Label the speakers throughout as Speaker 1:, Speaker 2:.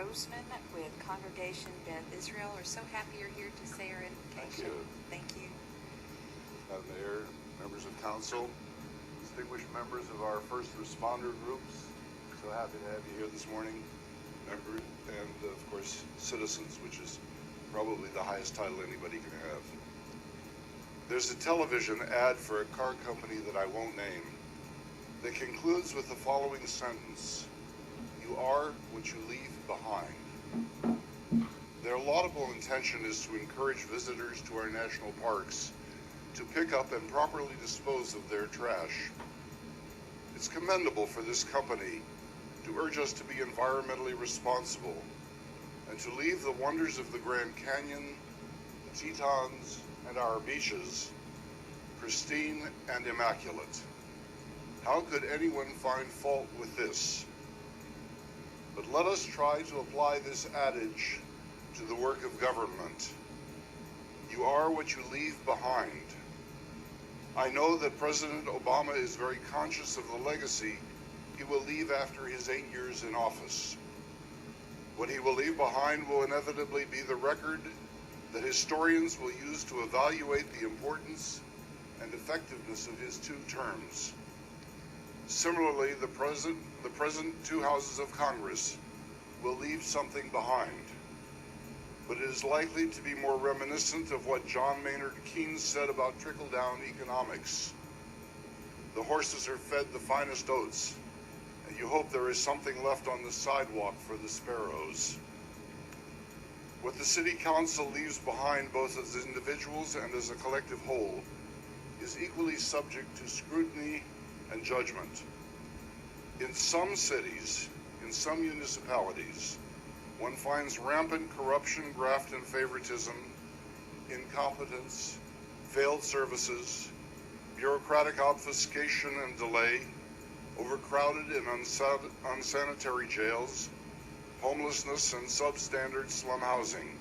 Speaker 1: Roseman with Congregation Beth Israel. We're so happy you're here to say our invocation.
Speaker 2: Thank you.
Speaker 1: Thank you.
Speaker 2: Madam Mayor, members of council, distinguished members of our first responder groups, so happy to have you here this morning, and of course citizens, which is probably the highest title anybody can have. There's a television ad for a car company that I won't name that concludes with the following sentence: "You are what you leave behind." Their laudable intention is to encourage visitors to our national parks to pick up and properly dispose of their trash. It's commendable for this company to urge us to be environmentally responsible and to leave the wonders of the Grand Canyon, the Tetons, and our beaches pristine and immaculate. How could anyone find fault with this? But let us try to apply this adage to the work of government. You are what you leave behind. I know that President Obama is very conscious of the legacy he will leave after his 8 years in office. What he will leave behind will inevitably be the record that historians will use to evaluate the importance and effectiveness of his 2 terms. Similarly, the present 2 houses of Congress will leave something behind, but it is likely to be more reminiscent of what John Maynard Keynes said about trickle-down economics. The horses are fed the finest oats, and you hope there is something left on the sidewalk for the sparrows. What the City Council leaves behind, both as individuals and as a collective whole, is equally subject to scrutiny and judgment. In some cities, in some municipalities, one finds rampant corruption, graft, and favoritism, incompetence, failed services, bureaucratic obfuscation and delay, overcrowded and unsanitary jails, homelessness, and substandard slum housing.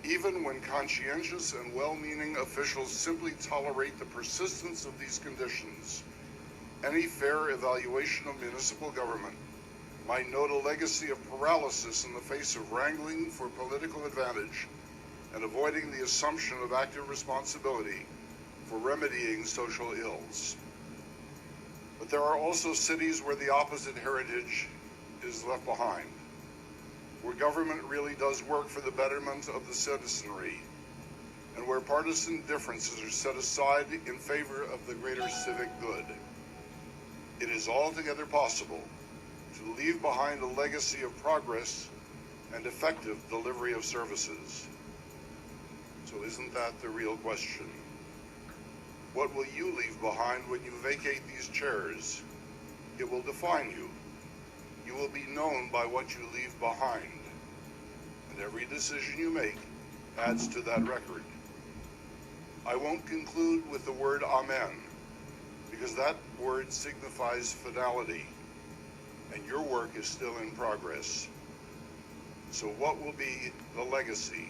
Speaker 2: Even when conscientious and well-meaning officials simply tolerate the persistence of these conditions, any fair evaluation of municipal government might note a legacy of paralysis in the face of wrangling for political advantage and avoiding the assumption of active responsibility for remedying social ills. But there are also cities where the opposite heritage is left behind, where government really does work for the betterment of the citizenry, and where partisan differences are set aside in favor of the greater civic good. It is altogether possible to leave behind a legacy of progress and effective delivery of services. So isn't that the real question? What will you leave behind when you vacate these chairs? It will define you. You will be known by what you leave behind. And every decision you make adds to that record. I won't conclude with the word Amen, because that word signifies finality, and your work is still in progress. So what will be the legacy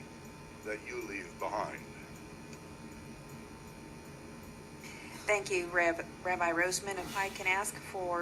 Speaker 2: that you leave behind?
Speaker 1: Thank you, Rabbi Roseman. If I can ask for